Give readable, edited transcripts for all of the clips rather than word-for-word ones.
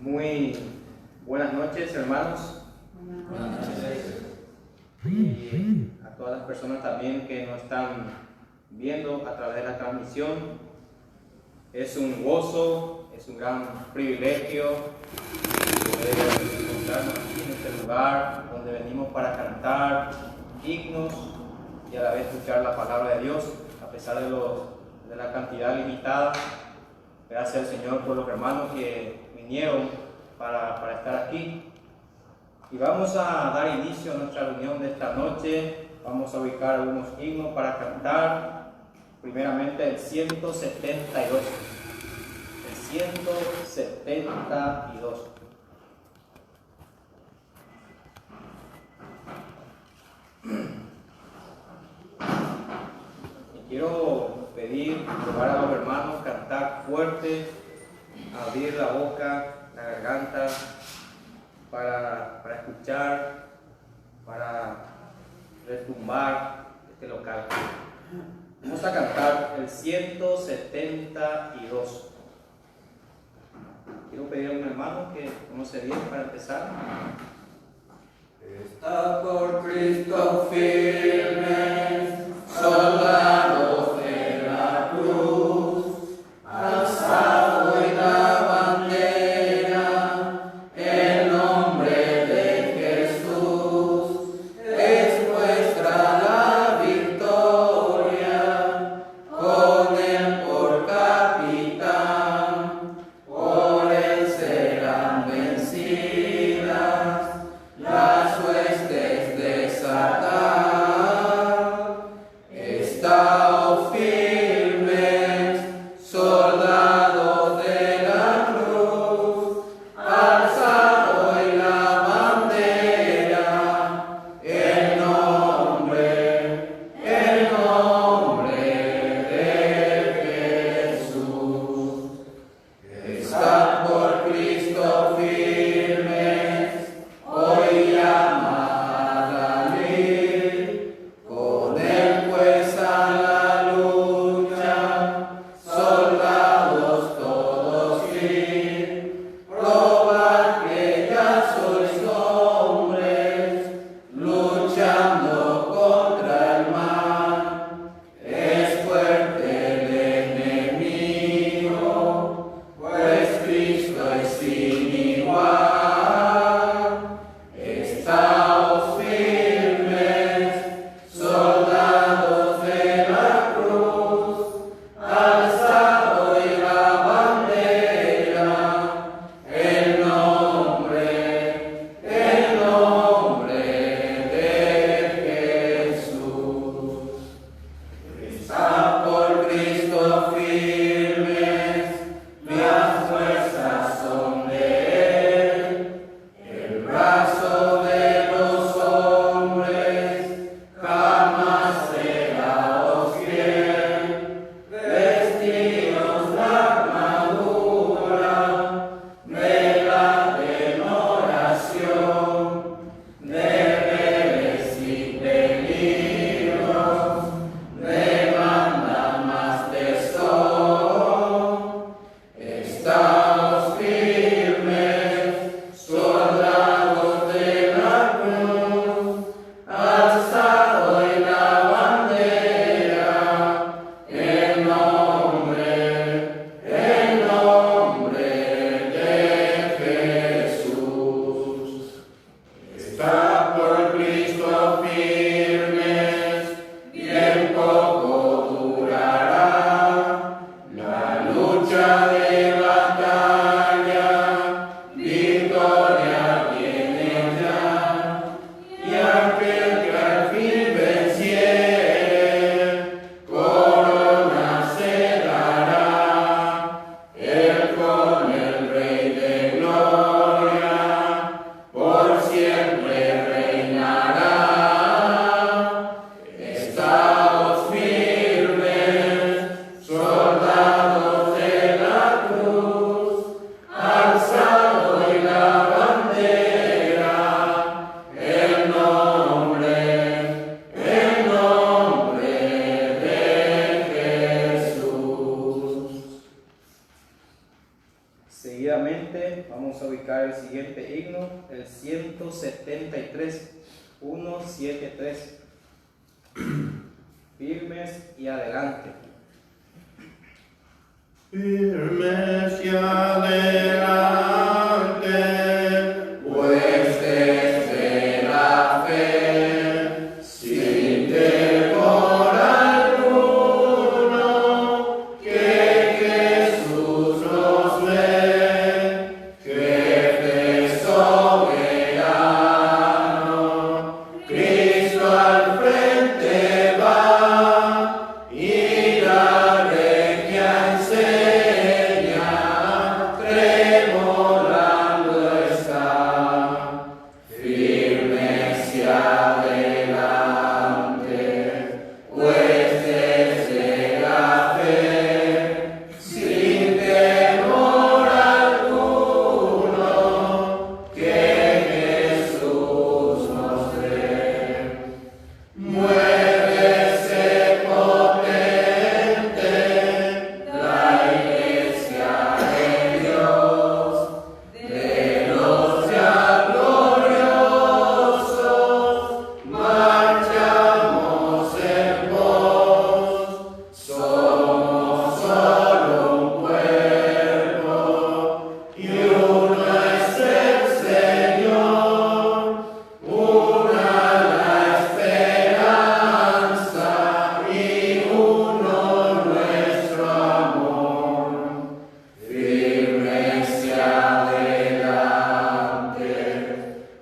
Muy buenas noches, hermanos. Buenas noches. Y a todas las personas también que nos están viendo a través de la transmisión. Es un gozo, es un gran privilegio poder encontrarnos aquí en este lugar donde venimos para cantar himnos y a la vez escuchar la palabra de Dios, a pesar de la cantidad limitada. Gracias al Señor por los hermanos que vinieron para estar aquí. Y vamos a dar inicio a nuestra reunión de esta noche. Vamos a ubicar algunos himnos para cantar. Primeramente el 172. El 172. Y quiero pedir, rogar a los hermanos, cantar fuerte, abrir la boca, la garganta, para escuchar, para retumbar este local. Vamos a cantar el 172. Quiero pedir a un hermano que conoce bien para empezar. Está por Cristo firmes, soldados de la cruz, alzado y la bandera, el nombre de Jesús, es vuestra la victoria, con él por capitán, por él serán vencidas las huestes de Satán. Estáos firmes, soldados de la cruz, alzad hoy la bandera, el nombre de Jesús. Estad por Cristo firmes, hoy llamad a mí, con él pues a la lucha, soldados todos ir, probad que ya sois hombres, luchando contra el mal, es fuerte el enemigo, pues Cristo es sin igual. Estáos firmes, soldados de la cruz, alzad hoy la bandera, Seguidamente vamos a ubicar el siguiente himno, el 173, 173. Firmes y adelante. Firmes y adelante, huestes de la fe, sin temor alguno, que Jesús nos ve, jefe soberano, Cristo al frente va, y la regia enseña, tremolando está, firmes y adelante, huestes de la fe, sin temor alguno, que Jesús nos ve. Muévese potente la Iglesia de Dios, de los ya gloriosos, marchamos en pos, somos solo un cuerpo, y uno es el Señor, una la esperanza y uno nuestro amor. Firmes y adelante,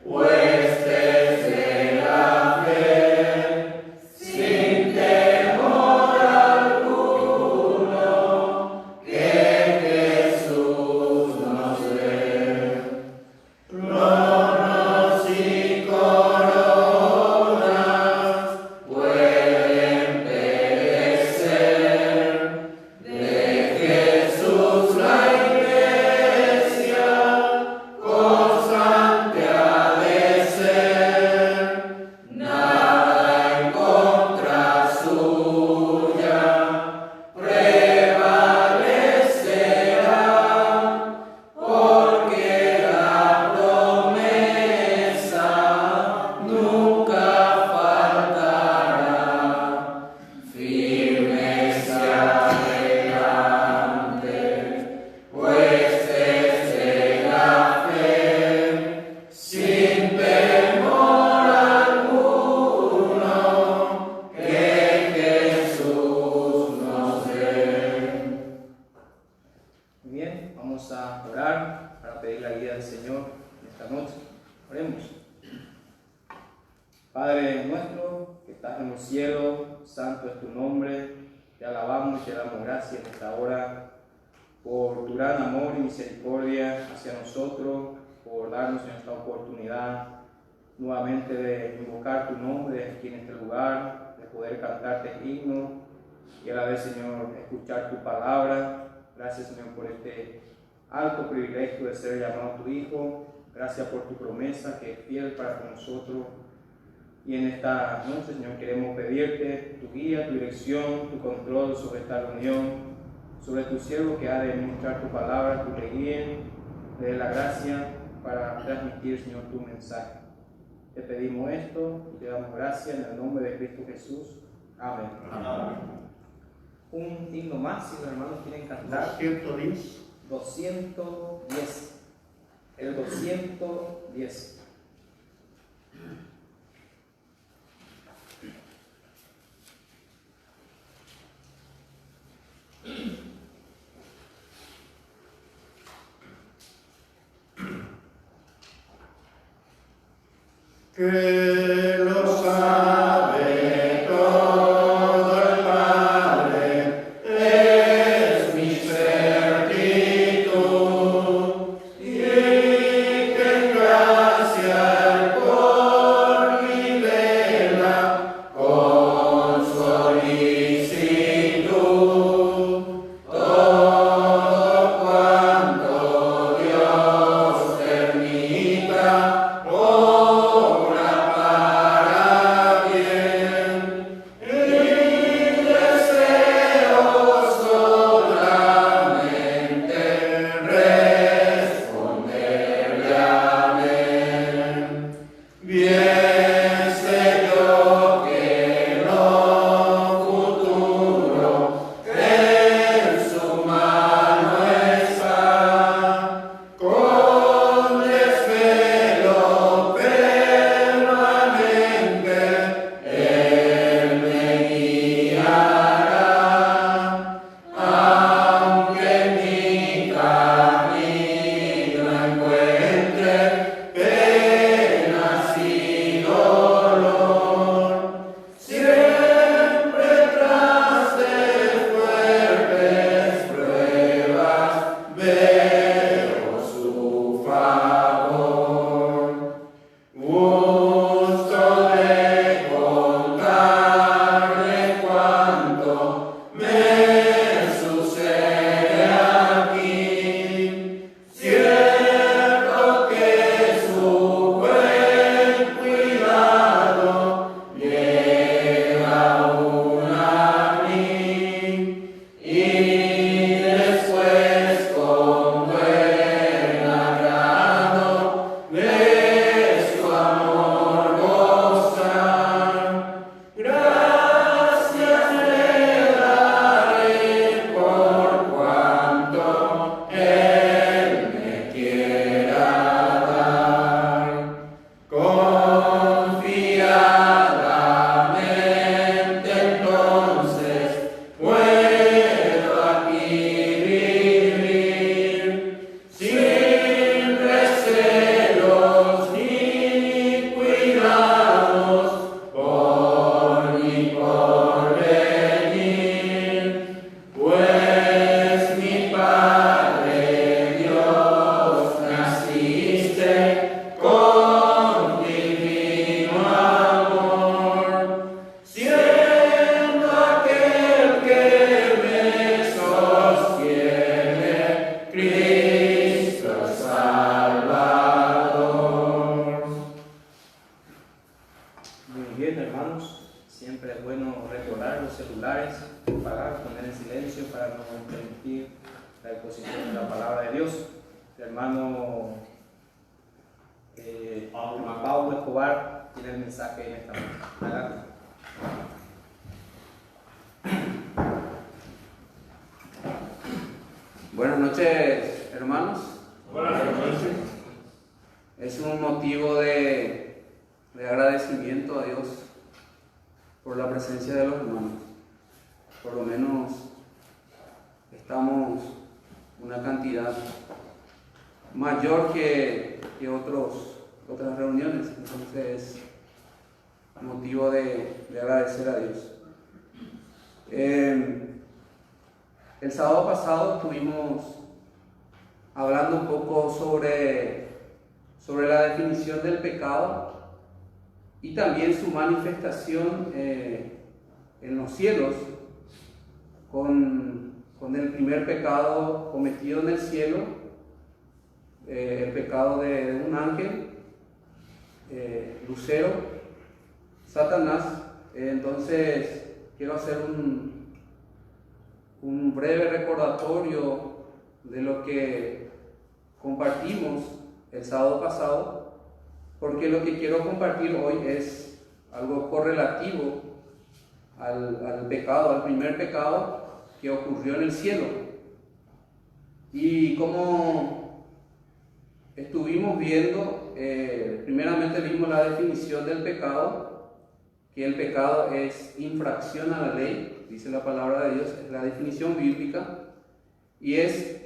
huestes de la fe, sin temor alguno, que Jesús nos ve. Tronos y coronas pueden perecer, de Jesús la Iglesia constante ha de ser, nada en contra suya prevalecerá, porque la promesa nunca faltará. Firmes y adelante, huestes de la fe, sin temor alguno, que Jesús nos ve. Muy bien, vamos a orar para pedir la guía del Señor en esta noche. Oremos. Padre nuestro que estás en los cielos, santo es tu nombre. Te alabamos y te damos gracias en esta hora por tu gran amor y misericordia hacia nosotros, por darnos esta oportunidad nuevamente de invocar tu nombre aquí en este lugar, de poder cantarte himno y a la vez, Señor, escuchar tu palabra. Gracias, Señor, por este alto privilegio de ser llamado tu Hijo. Gracias por tu promesa que es fiel para con nosotros. Y en esta noche, Señor, queremos pedirte tu guía, tu dirección, tu control sobre esta reunión, sobre tu siervo que ha de ministrar tu palabra, tu le guíen, le dé la gracia para transmitir, Señor, tu mensaje. Te pedimos esto y te damos gracias en el nombre de Cristo Jesús. Amén. Amén. Un himno más, si los hermanos quieren cantar. 210. 210. El 210. Que lo sabe todo el Padre, es mi certitud, y que en gracia el por mi vela con solicitud, todo cuanto Dios permita, obra para hermano Paulo Escobar tiene el mensaje en esta noche. Adelante. Buenas noches, hermanos. Buenas noches. Es un motivo de agradecimiento a Dios por la presencia de los hermanos. Por lo menos estamos una cantidad mayor que otras reuniones, entonces es motivo de agradecer a Dios. El sábado pasado estuvimos hablando un poco sobre la definición del pecado y también su manifestación en los cielos con el primer pecado cometido en el cielo, el pecado de un ángel, Lucero, Satanás. Entonces quiero hacer un breve recordatorio de lo que compartimos el sábado pasado, porque lo que quiero compartir hoy es algo correlativo al pecado, al primer pecado que ocurrió en el cielo. Y como estuvimos viendo, primeramente vimos la definición del pecado, que el pecado es infracción a la ley, dice la palabra de Dios, es la definición bíblica, y es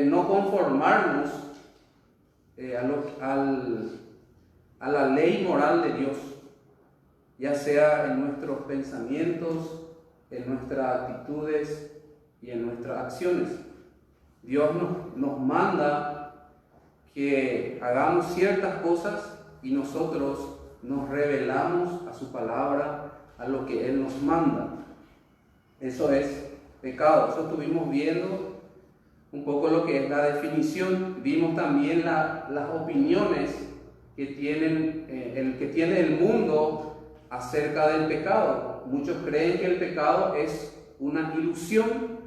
no conformarnos a la ley moral de Dios, ya sea en nuestros pensamientos, en nuestras actitudes y en nuestras acciones. Dios nos manda que hagamos ciertas cosas y nosotros nos rebelamos a su palabra, a lo que Él nos manda. Eso es pecado. Eso estuvimos viendo un poco lo que es la definición. Vimos también las opiniones que tiene el mundo acerca del pecado. Muchos creen que el pecado es una ilusión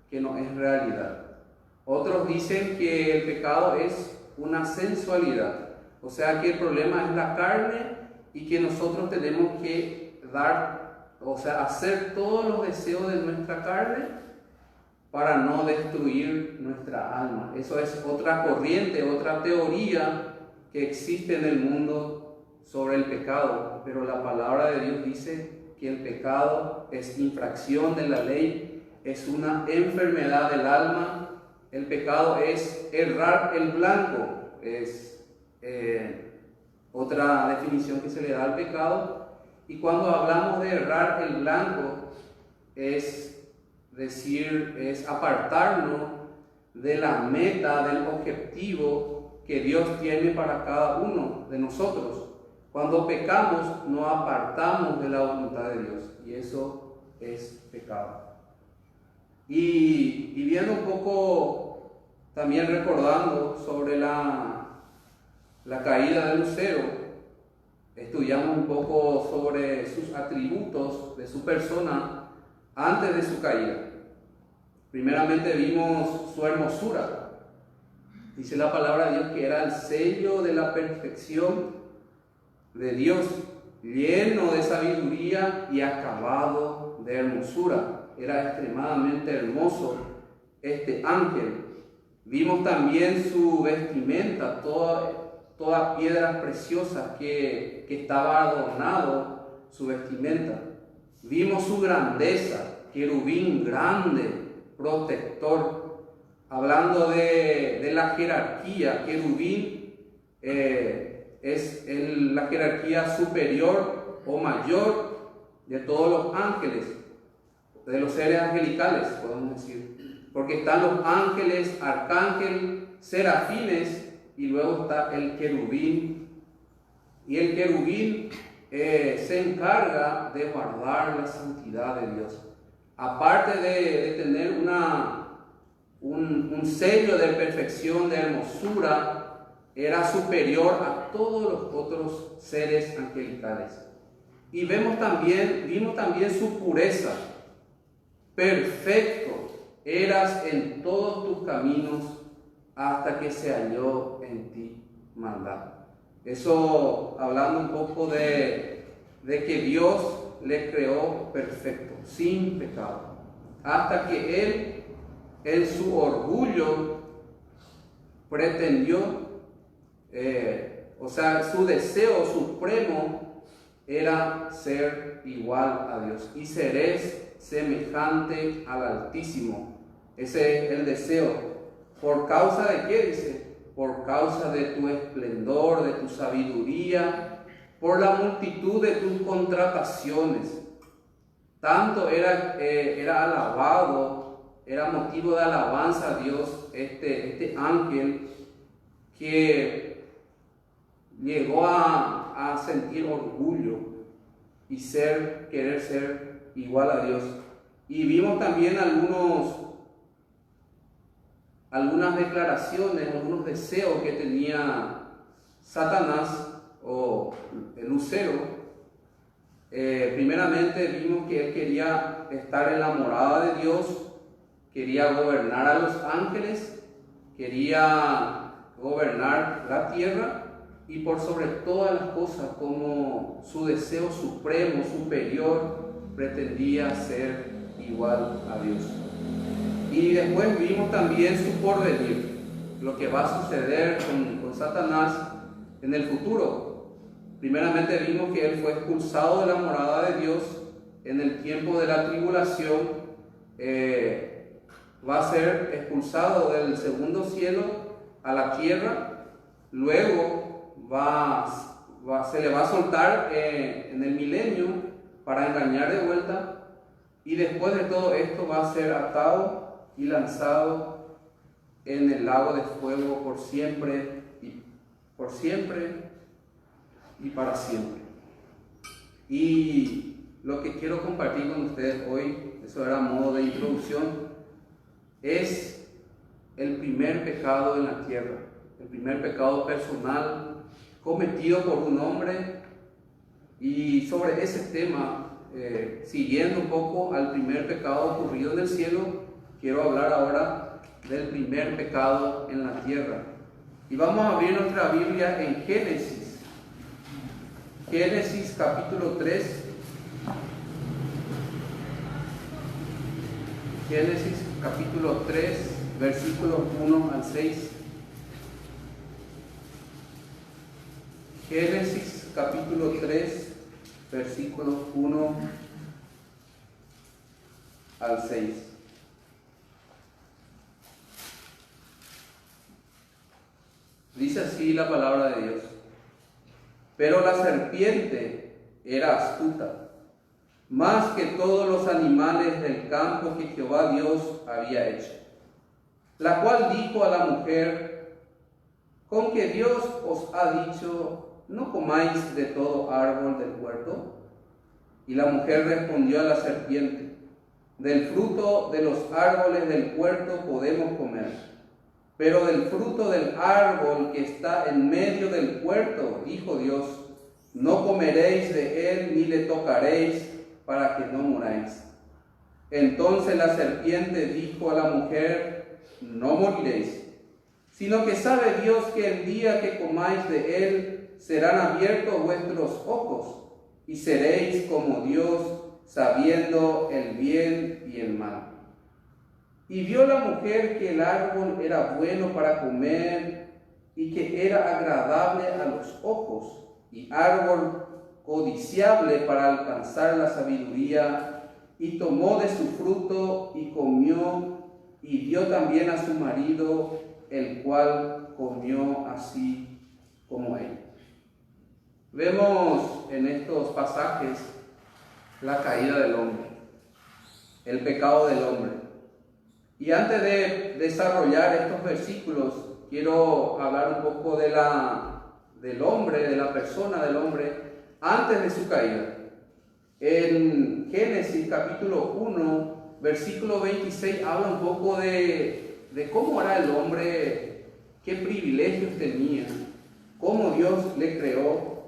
que no es realidad. Otros dicen que el pecado es una sensualidad, o sea que el problema es la carne y que nosotros tenemos que hacer todos los deseos de nuestra carne para no destruir nuestra alma. Eso es otra corriente, otra teoría que existe en el mundo sobre el pecado, pero la palabra de Dios dice que el pecado es infracción de la ley, es una enfermedad del alma. El pecado es errar el blanco, es otra definición que se le da al pecado. Y cuando hablamos de errar el blanco, es apartarnos de la meta, del objetivo que Dios tiene para cada uno de nosotros. Cuando pecamos, nos apartamos de la voluntad de Dios, y eso es pecado. Y viendo un poco, también recordando sobre la caída de Lucero, estudiamos un poco sobre sus atributos de su persona antes de su caída. Primeramente vimos su hermosura. Dice la palabra de Dios que era el sello de la perfección de Dios, lleno de sabiduría y acabado de hermosura. Era extremadamente hermoso este ángel. Vimos también su vestimenta, todas piedras preciosas que estaba adornado su vestimenta. Vimos su grandeza, querubín grande, protector. Hablando de la jerarquía, querubín es la jerarquía superior o mayor de todos los ángeles, de los seres angelicales, podemos decir, porque están los ángeles, arcángeles, serafines, y luego está el querubín. Y el querubín se encarga de guardar la santidad de Dios. Aparte de tener un sello de perfección, de hermosura, era superior a todos los otros seres angelicales. Y vimos también su pureza. Perfecto eras en todos tus caminos hasta que se halló en ti maldad. Eso hablando un poco de que Dios le creó perfecto, sin pecado, hasta que él en su orgullo pretendió, su deseo supremo era ser igual a Dios. Y seréis semejante al Altísimo. Ese es el deseo. ¿Por causa de qué? Dice, por causa de tu esplendor, de tu sabiduría, por la multitud de tus contrataciones. Tanto era alabado, era motivo de alabanza a Dios este ángel, que llegó a sentir orgullo y querer ser igual a Dios. Y vimos también algunas declaraciones, algunos deseos que tenía Satanás o el lucero. Primeramente vimos que él quería estar en la morada de Dios, quería gobernar a los ángeles, quería gobernar la tierra, y por sobre todas las cosas, como su deseo supremo, superior, pretendía ser igual a Dios. Y después vimos también su porvenir, lo que va a suceder con Satanás en el futuro. Primeramente vimos que él fue expulsado de la morada de Dios en el tiempo de la tribulación. Va a ser expulsado del segundo cielo a la tierra. Luego se le va a soltar en el milenio para engañar de vuelta. Y después de todo esto va a ser atado y lanzado en el lago de fuego por siempre y para siempre. Y lo que quiero compartir con ustedes hoy, eso era a modo de introducción, es el primer pecado en la tierra, el primer pecado personal cometido por un hombre. Y sobre ese tema, siguiendo un poco al primer pecado ocurrido en el cielo, quiero hablar ahora del primer pecado en la tierra. Y vamos a abrir nuestra Biblia en Génesis capítulo 3. Génesis capítulo 3, versículos 1 al 6. Génesis capítulo 3, versículos 1 al 6. Dice así la palabra de Dios. Pero la serpiente era astuta, más que todos los animales del campo que Jehová Dios había hecho, la cual dijo a la mujer: ¿con que Dios os ha dicho, no comáis de todo árbol del huerto? Y la mujer respondió a la serpiente: del fruto de los árboles del huerto podemos comer, pero del fruto del árbol que está en medio del huerto, dijo Dios, no comeréis de él ni le tocaréis, para que no muráis. Entonces la serpiente dijo a la mujer: no moriréis, sino que sabe Dios que el día que comáis de él serán abiertos vuestros ojos, y seréis como Dios, sabiendo el bien y el mal. Y vio la mujer que el árbol era bueno para comer, y que era agradable a los ojos, y árbol codiciable para alcanzar la sabiduría, y tomó de su fruto y comió, y dio también a su marido, el cual comió así como él. Vemos en estos pasajes la caída del hombre, el pecado del hombre. Y antes de desarrollar estos versículos, quiero hablar un poco del hombre, de la persona del hombre, antes de su caída. En Génesis capítulo 1, versículo 26, habla un poco de cómo era el hombre, qué privilegios tenía, cómo Dios le creó.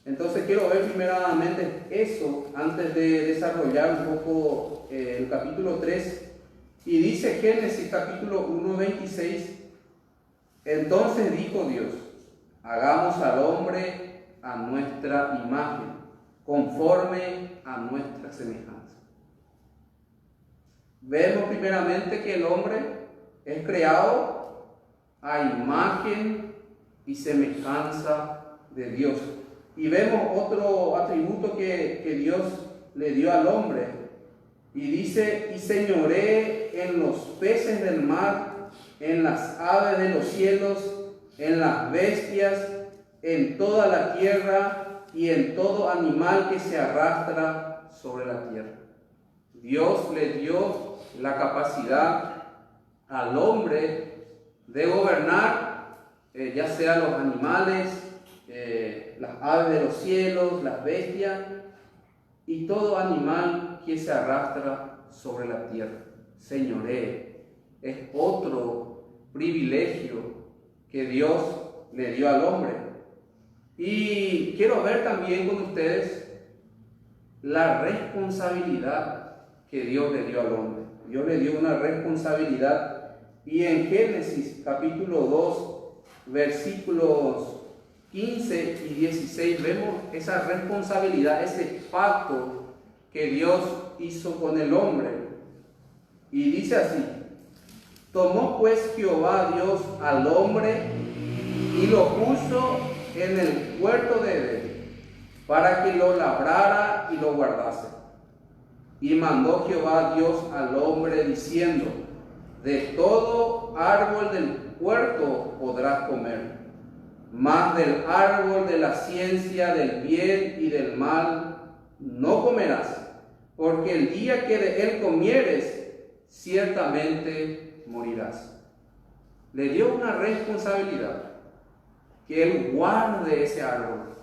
Entonces quiero ver primeramente eso antes de desarrollar un poco el capítulo 3. Y dice Génesis capítulo 1, 26: Entonces dijo Dios: hagamos al hombre a nuestra imagen, conforme a nuestra semejanza. Vemos primeramente que el hombre es creado a imagen y semejanza de Dios. Y vemos otro atributo que Dios le dio al hombre. Y dice: y señoré en los peces del mar, en las aves de los cielos, en las bestias, en toda la tierra y en todo animal que se arrastra sobre la tierra. Dios le dio la capacidad al hombre de gobernar, ya sea los animales, las aves de los cielos, las bestias y todo animal que se arrastra sobre la tierra. Señoré es otro privilegio que Dios le dio al hombre. Y quiero ver también con ustedes la responsabilidad que Dios le dio al hombre. Dios le dio una responsabilidad, y en Génesis capítulo 2 versículos 15 y 16 vemos esa responsabilidad, ese pacto que Dios hizo con el hombre. Y dice así: tomó pues Jehová Dios al hombre y lo puso en el huerto de Edén para que lo labrara y lo guardase. Y mandó Jehová Dios al hombre diciendo: de todo árbol del huerto podrás comer, mas del árbol de la ciencia del bien y del mal no comerás, porque el día que de él comieres, ciertamente morirás. Le dio una responsabilidad: que él guarde ese árbol,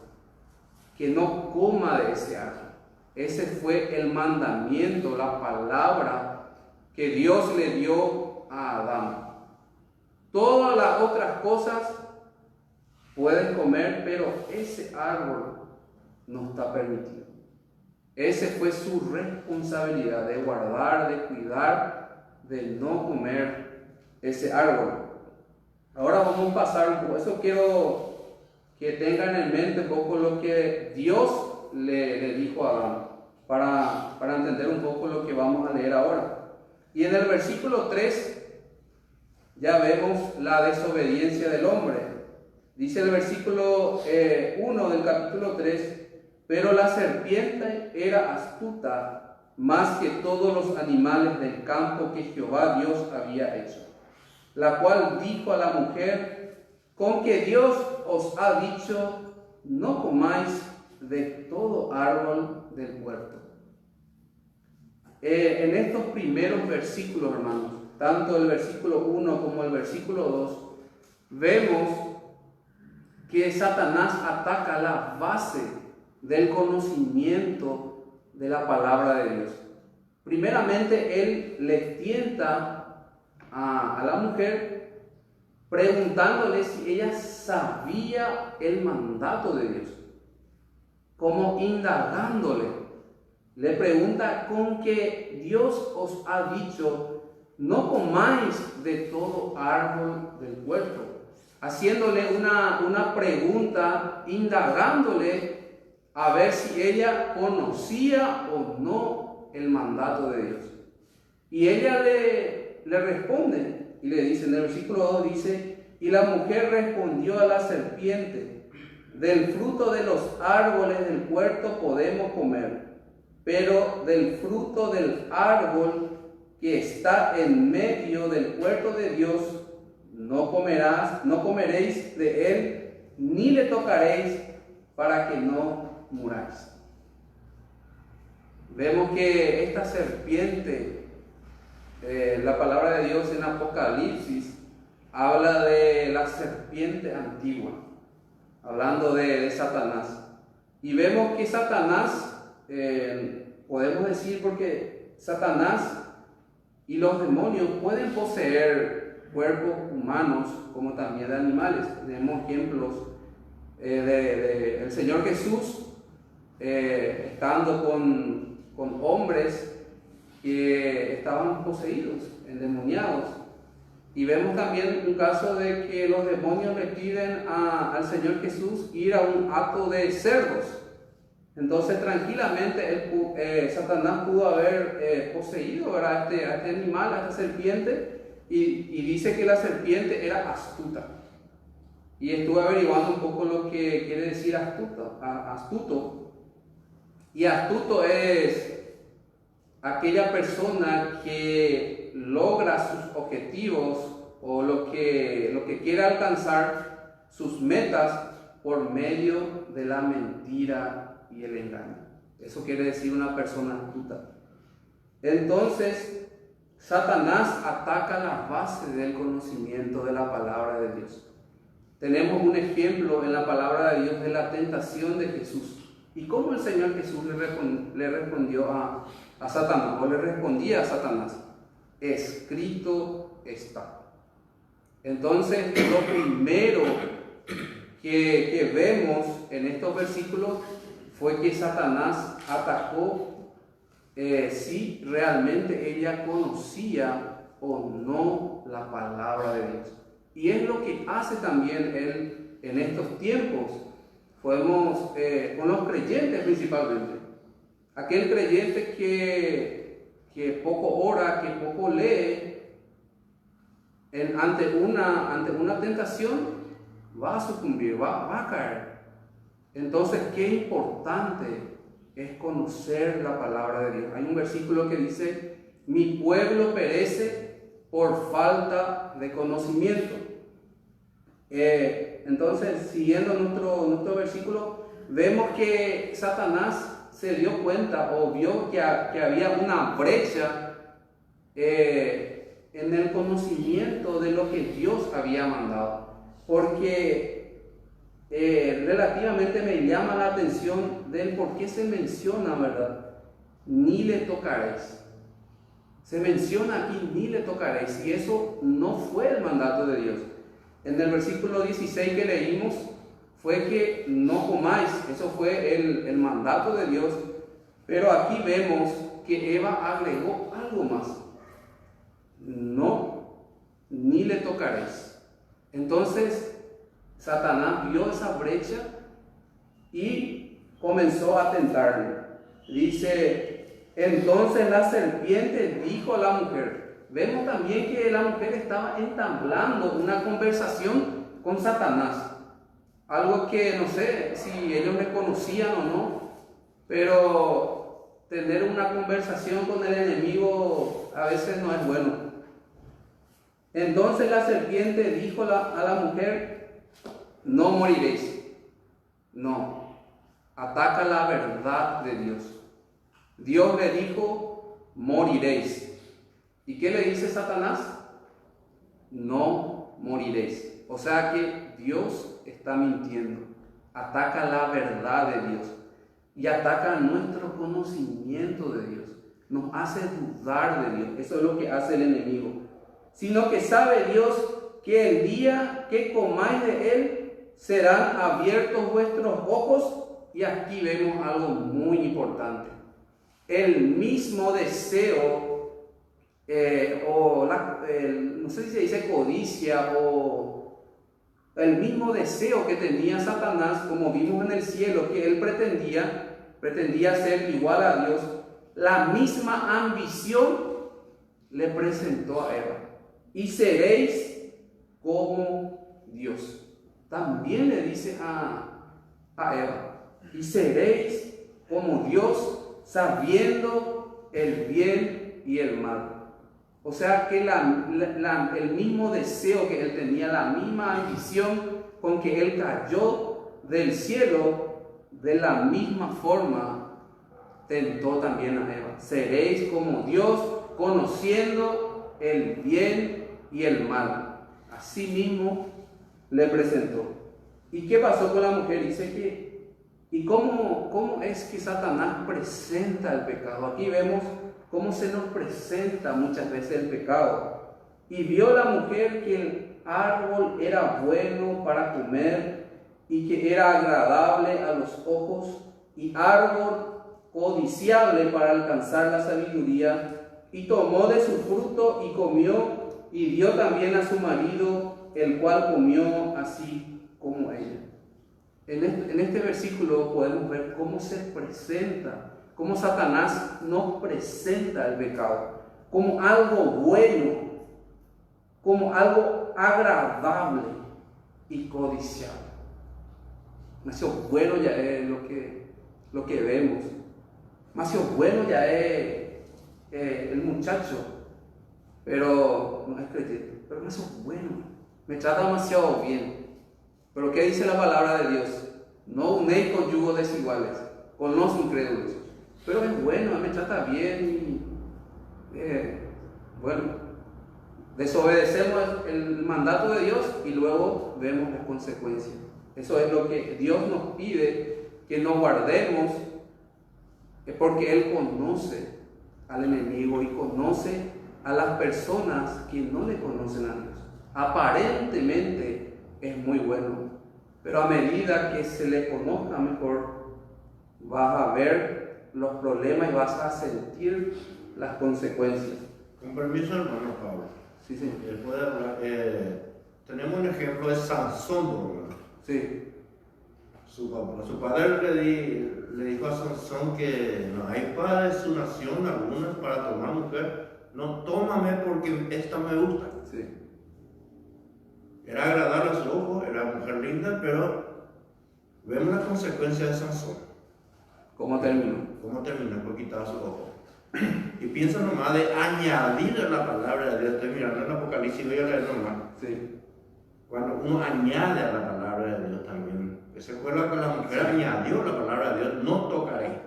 que no coma de ese árbol. Ese fue el mandamiento, la palabra que Dios le dio a Adán. Todas las otras cosas pueden comer, pero ese árbol no está permitido. Esa fue su responsabilidad, de guardar, de cuidar, de no comer ese árbol. Ahora vamos a pasar un poco, eso quiero que tengan en mente un poco lo que Dios le dijo a Adán, para entender un poco lo que vamos a leer ahora. Y en el versículo 3 ya vemos la desobediencia del hombre. Dice el versículo 1 del capítulo 3: pero la serpiente era astuta más que todos los animales del campo que Jehová Dios había hecho, la cual dijo a la mujer: con que Dios os ha dicho, no comáis de todo árbol del huerto. En estos primeros versículos, hermanos, tanto el versículo 1 como el versículo 2, vemos que Satanás ataca la base del conocimiento de la palabra de Dios. Primeramente, él le tienta a la mujer preguntándole si ella sabía el mandato de Dios, como indagándole. Le pregunta: con que Dios os ha dicho, no comáis de todo árbol del huerto, haciéndole una pregunta, indagándole a ver si ella conocía o no el mandato de Dios. Y ella le responde y le dice, en el versículo 2 dice: y la mujer respondió a la serpiente: del fruto de los árboles del huerto podemos comer, pero del fruto del árbol que está en medio del huerto de Dios no comeréis de él, ni le tocaréis, para que no muráis. Vemos que esta serpiente, la palabra de Dios en Apocalipsis habla de la serpiente antigua, hablando de Satanás. Y vemos que Satanás, podemos decir, porque Satanás y los demonios pueden poseer cuerpos humanos como también de animales. Tenemos ejemplos del Señor Jesús estando con hombres que estaban poseídos, endemoniados, Y vemos también un caso de que los demonios le piden al Señor Jesús ir a un acto de cerdos. Entonces tranquilamente Satanás pudo haber poseído, ¿verdad?, a este animal, a esta serpiente, y dice que la serpiente era astuta. Y estuve averiguando un poco lo que quiere decir astuto. Y astuto es aquella persona que logra sus objetivos o lo que quiere alcanzar, sus metas, por medio de la mentira y el engaño. Eso quiere decir una persona astuta. Entonces, Satanás ataca la base del conocimiento de la palabra de Dios. Tenemos un ejemplo en la palabra de Dios de la tentación de Jesús. Y cómo el Señor Jesús le respondió a Satanás, o le respondía a Satanás: escrito está. Entonces, lo primero que vemos en estos versículos fue que Satanás atacó si realmente ella conocía o no la palabra de Dios. Y es lo que hace también él en estos tiempos. Podemos, con los creyentes principalmente, aquel creyente que poco ora, que poco lee, ante una tentación va a sucumbir, va a caer. Entonces, qué importante es conocer la palabra de Dios. Hay un versículo que dice: mi pueblo perece por falta de conocimiento. Entonces, siguiendo nuestro versículo, vemos que Satanás se dio cuenta o vio que había una brecha en el conocimiento de lo que Dios había mandado. Porque relativamente me llama la atención del por qué se menciona, ¿verdad?, ni le tocaréis. Se menciona aquí ni le tocaréis, y eso no fue el mandato de Dios. En el versículo 16 que leímos fue que no comáis, eso fue el mandato de Dios, pero aquí vemos que Eva agregó algo más: no, ni le tocaréis. Entonces Satanás vio esa brecha y comenzó a tentarle. Dice: entonces la serpiente dijo a la mujer. Vemos también que la mujer estaba entablando una conversación con Satanás. Algo que no sé si ellos le conocían o no, pero tener una conversación con el enemigo a veces no es bueno. Entonces la serpiente dijo a la mujer: no moriréis. No, ataca la verdad de Dios. Dios le dijo: moriréis. ¿Y qué le dice Satanás? No moriréis. O sea que Dios está mintiendo. Ataca la verdad de Dios y ataca nuestro conocimiento de Dios. Nos hace dudar de Dios. Eso es lo que hace el enemigo. Sino que sabe Dios que el día que comáis de él serán abiertos vuestros ojos. Y aquí vemos algo muy importante: el mismo deseo, no sé si se dice codicia, o el mismo deseo que tenía Satanás, como vimos en el cielo, que él pretendía ser igual a Dios. La misma ambición le presentó a Eva: y seréis como Dios. También le dice a Eva: y seréis como Dios, sabiendo el bien y el mal. O sea que el mismo deseo que él tenía, la misma ambición con que él cayó del cielo, de la misma forma tentó también a Eva. Seréis como Dios, conociendo el bien y el mal. Así mismo le presentó. ¿Y qué pasó con la mujer? Dice que, ¿y cómo es que Satanás presenta el pecado? Aquí vemos cómo se nos presenta muchas veces el pecado. Y vio la mujer que el árbol era bueno para comer y que era agradable a los ojos y árbol codiciable para alcanzar la sabiduría, y tomó de su fruto y comió, y dio también a su marido, el cual comió así como ella. En este versículo podemos ver cómo se presenta, cómo Satanás nos presenta el pecado, como algo bueno, como algo agradable y codiciable. Demasiado bueno ya es lo que vemos. Demasiado bueno ya es el muchacho, pero no es creyente, pero demasiado bueno, me trata demasiado bien. Pero ¿qué dice la palabra de Dios? No unéis con yugos desiguales, con los incrédulos. Pero es bueno, me trata bien y bueno, desobedecemos el mandato de Dios y luego vemos las consecuencias. Eso es lo que Dios nos pide, que nos guardemos, porque Él conoce al enemigo y conoce a las personas que no le conocen a Dios. Aparentemente es muy bueno, pero a medida que se le conozca mejor, vas a ver los problemas y vas a sentir las consecuencias. Con permiso, hermano Pablo. Sí, señor. Él puede hablar. Tenemos un ejemplo de Sansón, hermano. Sí. Su padre le dijo a Sansón que no hay para de su nación algunas para tomar mujer. No, tómame porque esta me gusta. Sí. Era agradable a su ojo, era mujer linda, pero vemos la consecuencia de Sansón. ¿Cómo terminó? ¿Cómo terminó? Por quitar su ojo. Y piensa nomás de añadir a la palabra de Dios. Estoy mirando el Apocalipsis y voy a leer nomás. Sí. Cuando uno añade a la palabra de Dios también. Se acuerda que la mujer añadió la palabra de Dios, no tocaré.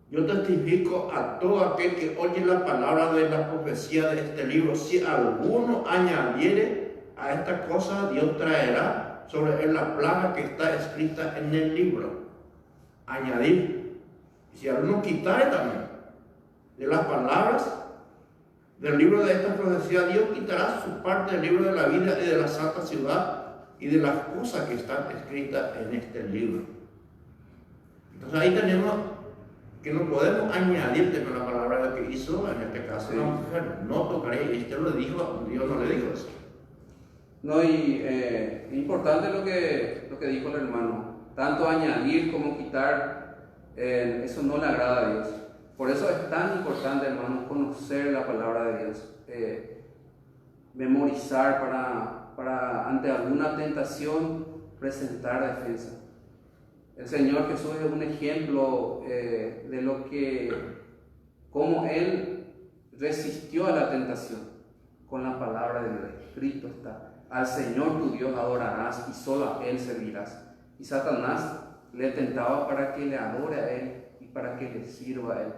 Yo testifico a todo aquel que oye la palabra de la profecía de este libro. Si alguno añadiere a esta cosa, Dios traerá sobre él la plaga que está escrita en el libro. Añadir. Y si alguno quitare también de las palabras del libro de esta profecía, Dios quitará su parte del libro de la vida y de la santa ciudad y de las cosas que están escritas en este libro. Entonces ahí tenemos que no podemos añadir con la palabra que hizo, en este caso, la mujer. No tocaré, y lo dijo, Dios no le dijo eso. No, y importante lo que dijo el hermano. Tanto añadir como quitar, eso no le agrada a Dios. Por eso es tan importante, hermano, conocer la palabra de Dios. Memorizar para ante alguna tentación presentar defensa. El Señor Jesús es un ejemplo de cómo Él resistió a la tentación con la palabra de Dios. Escrito está: al Señor tu Dios adorarás y solo a Él servirás. Y Satanás le tentaba para que le adore a Él y para que le sirva a Él.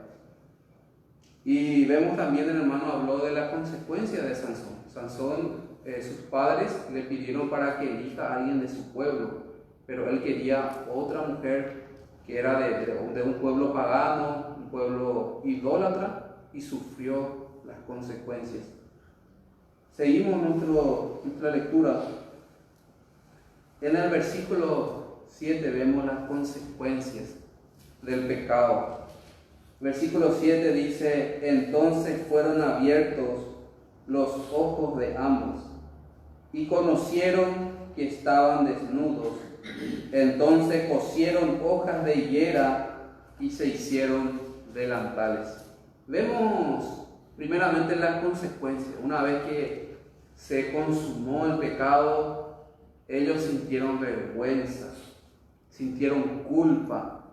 Y vemos también, el hermano habló de la consecuencia de Sansón. Sansón, sus padres le pidieron para que elija a alguien de su pueblo, pero él quería otra mujer que era de un pueblo pagano, un pueblo idólatra, y sufrió las consecuencias. Seguimos nuestra lectura. En el versículo 7 vemos las consecuencias del pecado. Versículo 7 dice: entonces fueron abiertos los ojos de ambos y conocieron que estaban desnudos. Entonces cosieron hojas de higuera y se hicieron delantales. Vemos primeramente las consecuencias. Una vez que se consumó el pecado, ellos sintieron vergüenza, sintieron culpa,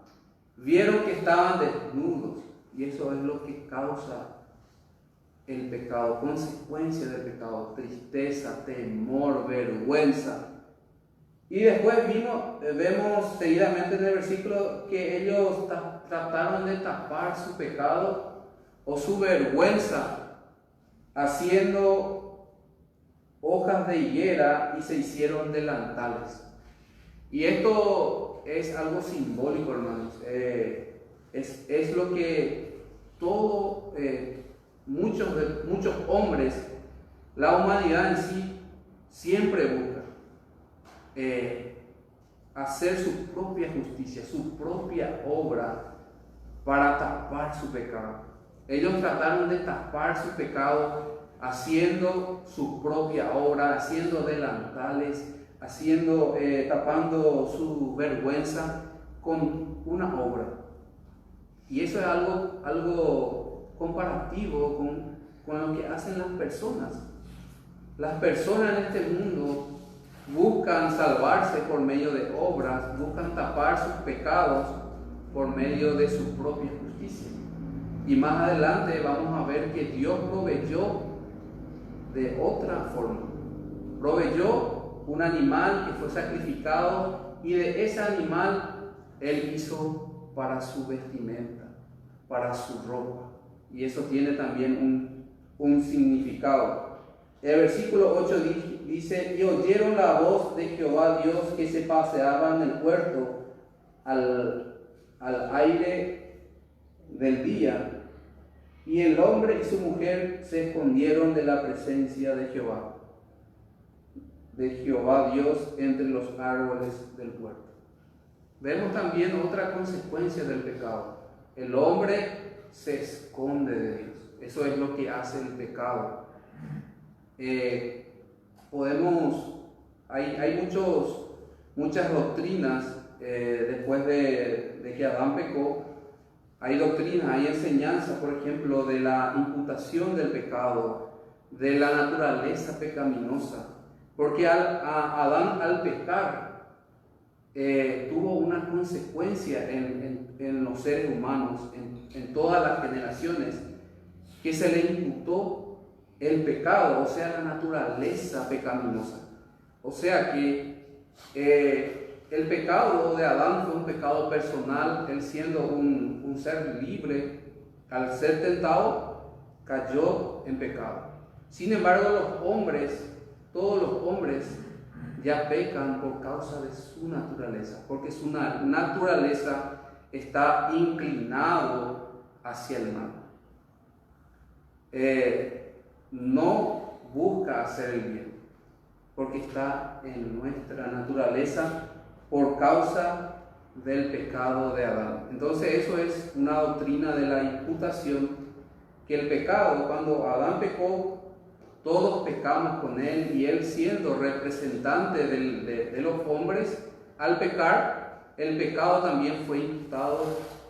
vieron que estaban desnudos, y eso es lo que causa el pecado, consecuencia del pecado: tristeza, temor, vergüenza. Y después vemos seguidamente en el versículo que ellos trataron de tapar su pecado o su vergüenza haciendo hojas de higuera y se hicieron delantales. Y esto es algo simbólico, hermanos. Es lo que muchos hombres, la humanidad en sí, siempre busca. Hacer su propia justicia, su propia obra para tapar su pecado. Ellos trataron de tapar su pecado haciendo su propia obra, haciendo delantales, tapando su vergüenza con una obra. Y eso es algo comparativo con lo que hacen las personas. Las personas en este mundo buscan salvarse por medio de obras, buscan tapar sus pecados por medio de su propia justicia. Y más adelante vamos a ver que Dios proveyó de otra forma. Proveyó un animal que fue sacrificado y de ese animal Él hizo para su vestimenta, para su ropa. Y eso tiene también un significado. El versículo 8 dice: y oyeron la voz de Jehová Dios que se paseaba en el huerto al aire del día, y el hombre y su mujer se escondieron de la presencia de Jehová Dios entre los árboles del huerto. Vemos también otra consecuencia del pecado. El hombre se esconde de Dios. Eso es lo que hace el pecado. Hay muchas doctrinas después de que Adán pecó. Hay doctrinas, hay enseñanzas, por ejemplo, de la imputación del pecado, de la naturaleza pecaminosa. Porque Adán al pecar tuvo una consecuencia en los seres humanos, en todas las generaciones, que se le imputó el pecado, o sea, la naturaleza pecaminosa. O sea que el pecado de Adán fue un pecado personal. Él, siendo un ser libre, al ser tentado, cayó en pecado. Sin embargo, todos los hombres ya pecan por causa de su naturaleza, porque su naturaleza está inclinado hacia el mal. No busca hacer el bien, porque está en nuestra naturaleza por causa del pecado de Adán. Entonces eso es una doctrina de la imputación, que el pecado, cuando Adán pecó, todos pecamos con él, y él, siendo representante de los hombres, al pecar, el pecado también fue imputado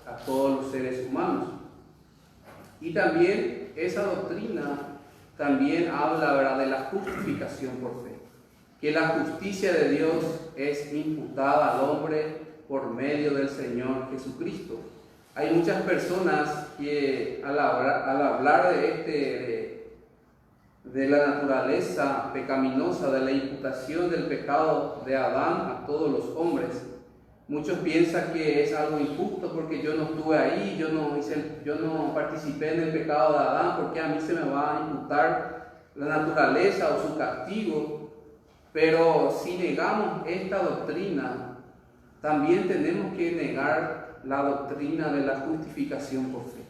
a todos los seres humanos. Y también esa doctrina también habla, ¿verdad?, de la justificación por fe, que la justicia de Dios es imputada al hombre por medio del Señor Jesucristo. Hay muchas personas que al hablar de la naturaleza pecaminosa, de la imputación del pecado de Adán a todos los hombres, muchos piensan que es algo injusto porque yo no estuve ahí, yo no participé en el pecado de Adán, porque a mí se me va a imputar la naturaleza o su castigo. Pero si negamos esta doctrina, también tenemos que negar la doctrina de la justificación por fe,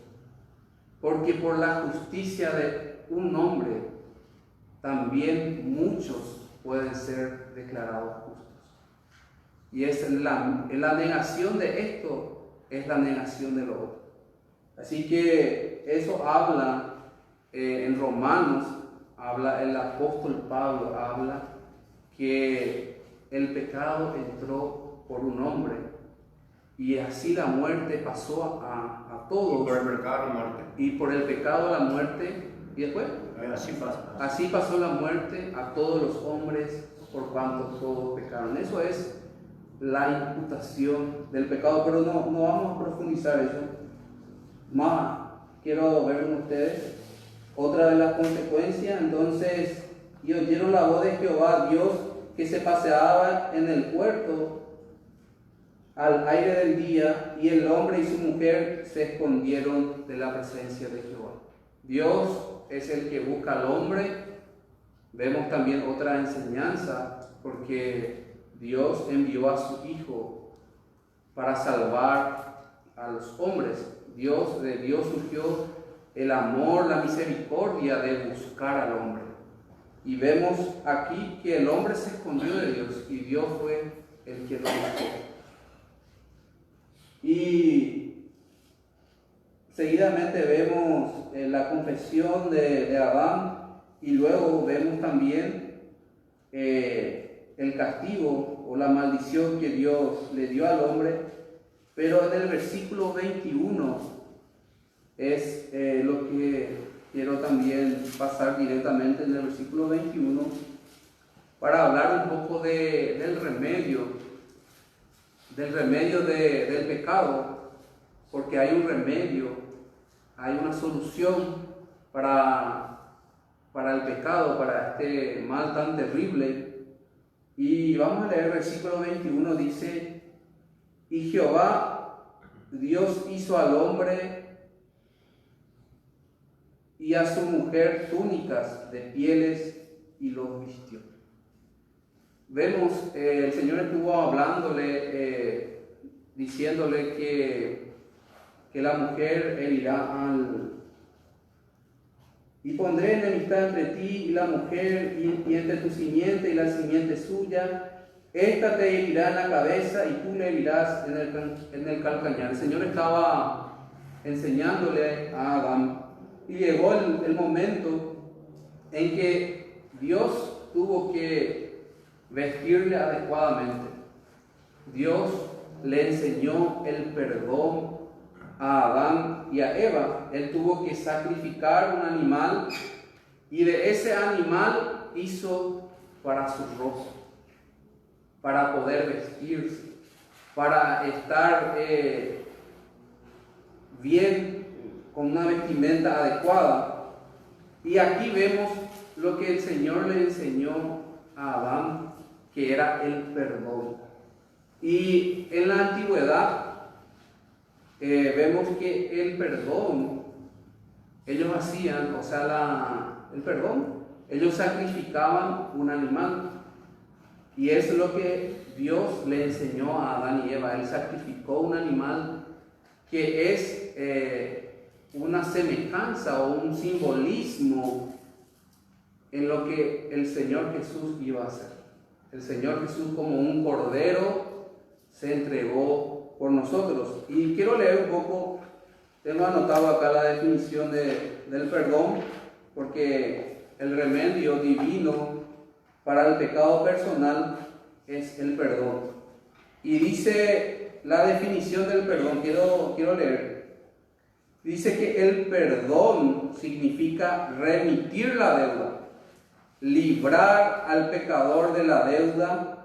porque por la justicia de un hombre también muchos pueden ser declarados justos. Y es la negación de esto, es la negación de lo otro. Así que eso habla en Romanos, el apóstol Pablo habla que el pecado entró por un hombre, y así la muerte pasó a todos. Y por el pecado la muerte. Y por el pecado la muerte, y después así pasó la muerte a todos los hombres, por cuanto todos pecaron. Eso es la imputación del pecado, pero no vamos a profundizar eso. Más quiero ver con ustedes otra de las consecuencias. Entonces, y oyeron la voz de Jehová Dios que se paseaba en el huerto al aire del día, y el hombre y su mujer se escondieron de la presencia de Jehová. Dios es el que busca al hombre. Vemos también otra enseñanza, porque Dios envió a su Hijo para salvar a los hombres. De Dios surgió el amor, la misericordia de buscar al hombre. Y vemos aquí que el hombre se escondió de Dios y Dios fue el que lo buscó. Y seguidamente vemos la confesión de Adán y luego vemos también el castigo o la maldición que Dios le dio al hombre, pero en el versículo 21 es lo que quiero también pasar directamente en el versículo 21 para hablar un poco del remedio del pecado, porque hay un remedio, hay una solución para el pecado, para este mal tan terrible. Y vamos a leer el versículo 21, dice: y Jehová Dios hizo al hombre y a su mujer túnicas de pieles y los vistió. Vemos, el Señor estuvo hablándole, diciéndole que la mujer herirá y pondré enemistad entre ti y la mujer, y entre tu simiente y la simiente suya. Esta te herirá en la cabeza y tú le herirás en el calcañar. El Señor estaba enseñándole a Adán, y llegó el momento en que Dios tuvo que vestirle adecuadamente. Dios le enseñó el perdón a Adán y a Eva. Él tuvo que sacrificar un animal, y de ese animal hizo para su rostro, para poder vestirse, para estar bien, con una vestimenta adecuada. Y aquí vemos lo que el Señor le enseñó a Adán, que era el perdón. Y en la antigüedad vemos que el perdón, ellos hacían, el perdón, ellos sacrificaban un animal. Y es lo que Dios le enseñó a Adán y Eva. Él sacrificó un animal que es una semejanza o un simbolismo en lo que el Señor Jesús iba a hacer. El Señor Jesús, como un cordero, se entregó por nosotros. Y quiero leer un poco, tengo anotado acá la definición del perdón, porque el remedio divino para el pecado personal es el perdón. Y dice la definición del perdón, quiero leer. Dice que el perdón significa remitir la deuda, librar al pecador de la deuda.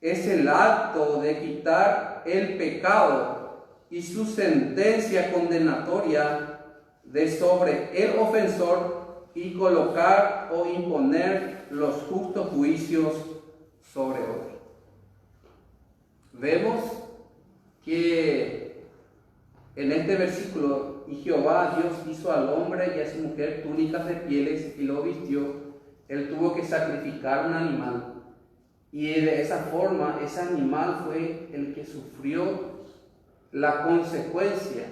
Es el acto de quitar el pecado y su sentencia condenatoria de sobre el ofensor y colocar o imponer los justos juicios sobre otro. Vemos que en este versículo, y Jehová Dios hizo al hombre y a su mujer túnicas de pieles y lo vistió. Él tuvo que sacrificar un animal, y de esa forma ese animal fue el que sufrió la consecuencia,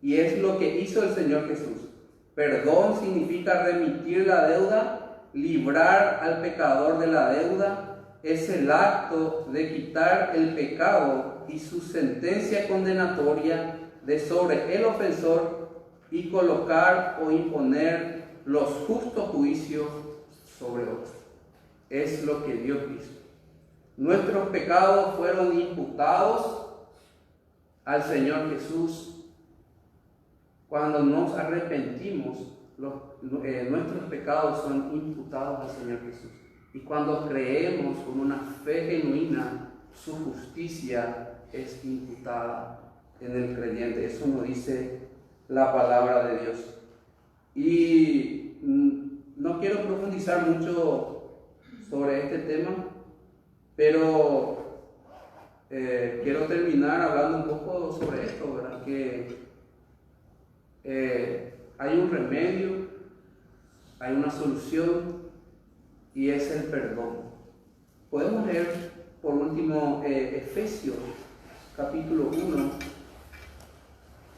y es lo que hizo el Señor Jesús. Perdón significa remitir la deuda, librar al pecador de la deuda, es el acto de quitar el pecado y su sentencia condenatoria de sobre el ofensor y colocar o imponer los justos juicios sobre otros. Es lo que Dios hizo. Nuestros pecados fueron imputados al Señor Jesús. Cuando nos arrepentimos, nuestros pecados son imputados al Señor Jesús. Y cuando creemos con una fe genuina, su justicia es imputada en el creyente. Eso nos dice la palabra de Dios. Y no quiero profundizar mucho sobre este tema, pero quiero terminar hablando un poco sobre esto, ¿verdad? Que hay un remedio, hay una solución, y es el perdón. Podemos leer por último Efesios capítulo 1.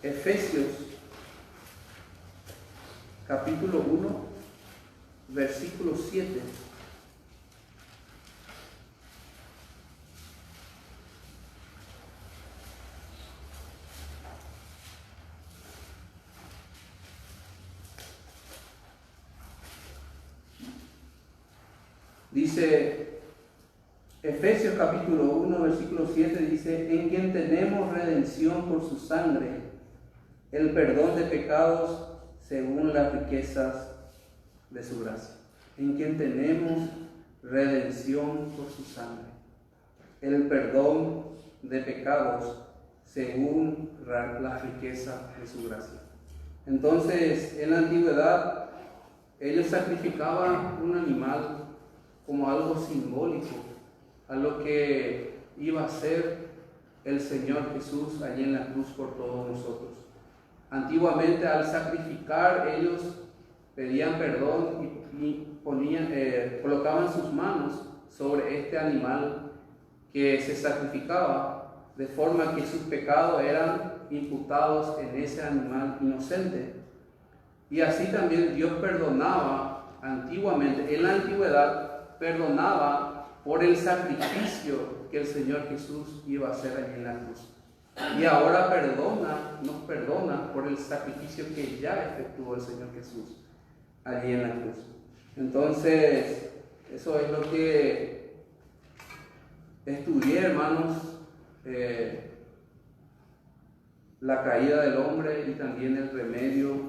Efesios capítulo 1, versículo 7. Dice Efesios capítulo 1, versículo 7, dice, en quien tenemos redención por su sangre, el perdón de pecados según las riquezas de su gracia. En quien tenemos redención por su sangre, el perdón de pecados según las riquezas de su gracia. Entonces, en la antigüedad, ellos sacrificaban un animal como algo simbólico a lo que iba a ser el Señor Jesús allí en la cruz por todos nosotros. Antiguamente, al sacrificar, ellos pedían perdón y colocaban sus manos sobre este animal que se sacrificaba, de forma que sus pecados eran imputados en ese animal inocente. Y así también Dios perdonaba antiguamente, en la antigüedad, perdonaba por el sacrificio que el Señor Jesús iba a hacer allí en la cruz. Y ahora nos perdona por el sacrificio que ya efectuó el Señor Jesús allí en la cruz. Entonces, eso es lo que estudié, hermanos, la caída del hombre y también el remedio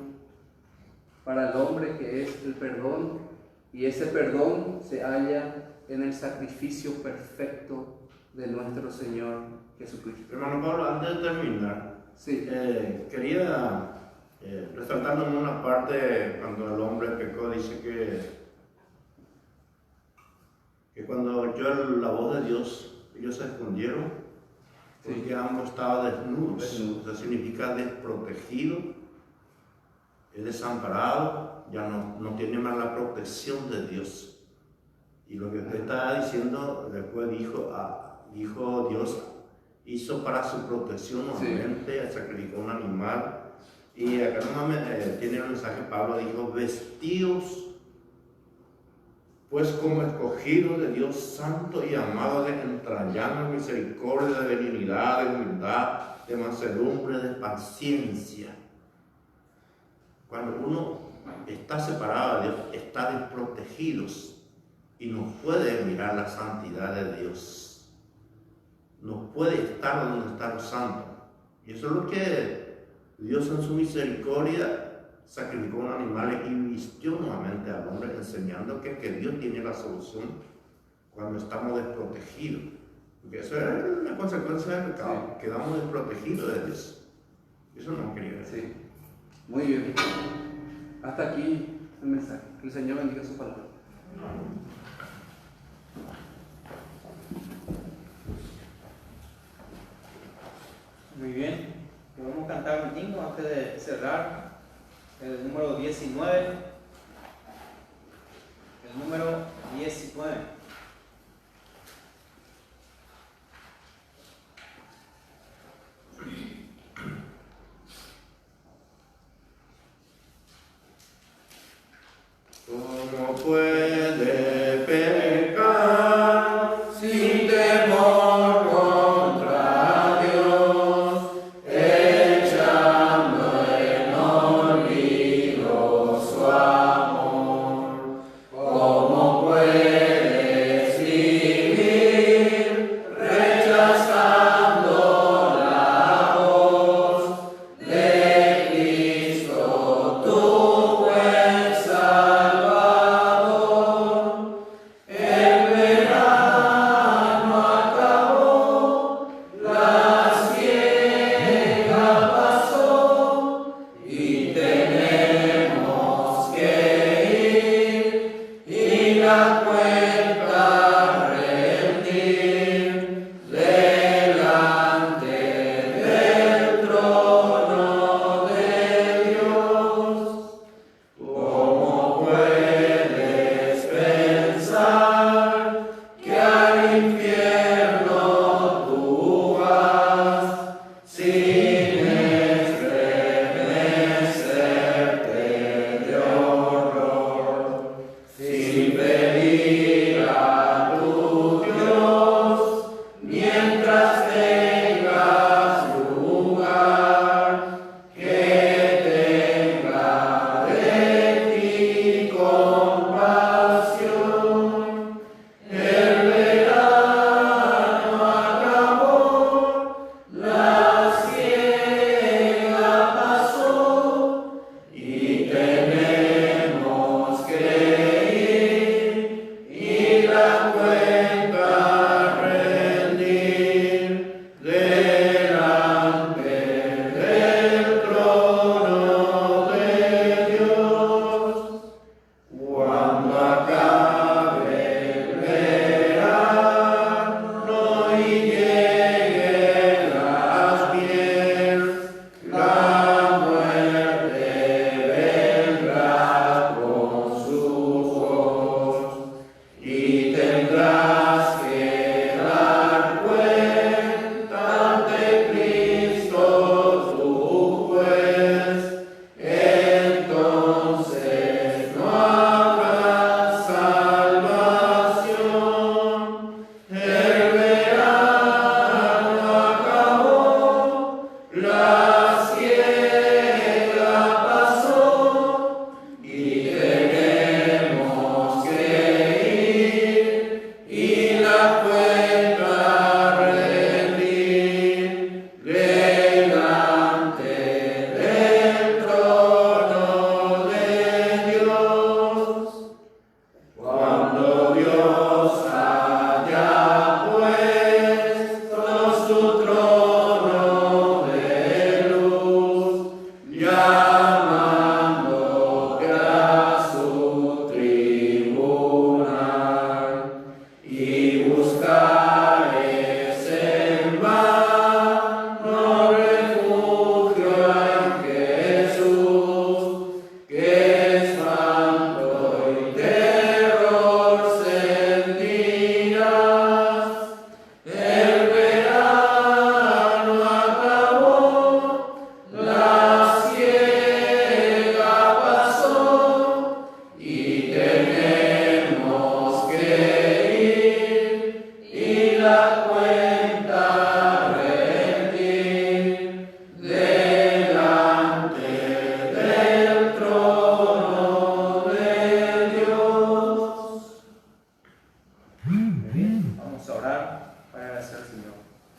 para el hombre, que es el perdón, y ese perdón se halla en el sacrificio perfecto de nuestro Señor Jesucristo. Hermano Pablo, antes de terminar, Sí. Quería resaltar en una parte cuando el hombre pecó, dice que cuando oyó la voz de Dios, ellos se escondieron porque ambos estaban desnudos. O sea, significa desprotegido, desamparado, ya no tiene más la protección de Dios. Y lo que usted está diciendo, después dijo Dios, hizo para su protección nuevamente, sacrificó un animal. Y acá tiene el mensaje, Pablo dijo, vestidos pues como escogidos de Dios santo y amado, de entrañable misericordia, de benignidad, de humildad, de mansedumbre, de paciencia. Cuando uno está separado de Dios, está desprotegido y no puede mirar la santidad de Dios. No puede estar donde está lo santo. Y eso es lo que Dios en su misericordia sacrificó un animal y vistió nuevamente al hombre, enseñando que Dios tiene la solución cuando estamos desprotegidos. Porque eso es la consecuencia del pecado, quedamos desprotegidos de Dios. Eso no quería decir. Sí. Muy bien. Hasta aquí el mensaje. Que el Señor bendiga su palabra. Muy bien, vamos a cantar un himno antes de cerrar. El número 19. El número 19. ¿Cómo puede pecar sin temor contra Dios, echando en olvido su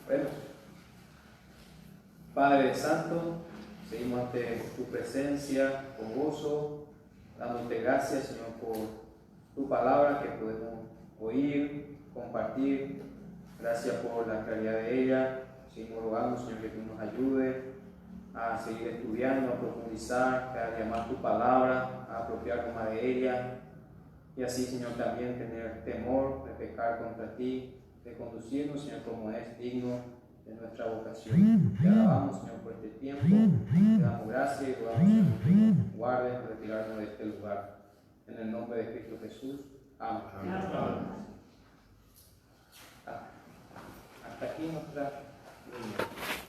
Bueno, Padre Santo, seguimos ante tu presencia con gozo, dándote gracias, Señor, por tu palabra que podemos oír, compartir. Gracias por la claridad de ella. Seguimos rogando, Señor, que tú nos ayudes a seguir estudiando, a profundizar, cada día más tu palabra, a apropiarnos más de ella. Y así, Señor, también tener temor de pecar contra ti, de conducirnos, Señor, como es digno de nuestra vocación. Te alabamos, Señor, por este tiempo. Te damos gracias y rogamos, Señor, que nos guardes, retirarnos de este lugar. En el nombre de Cristo Jesús. Amén. Hasta aquí nuestra reunión.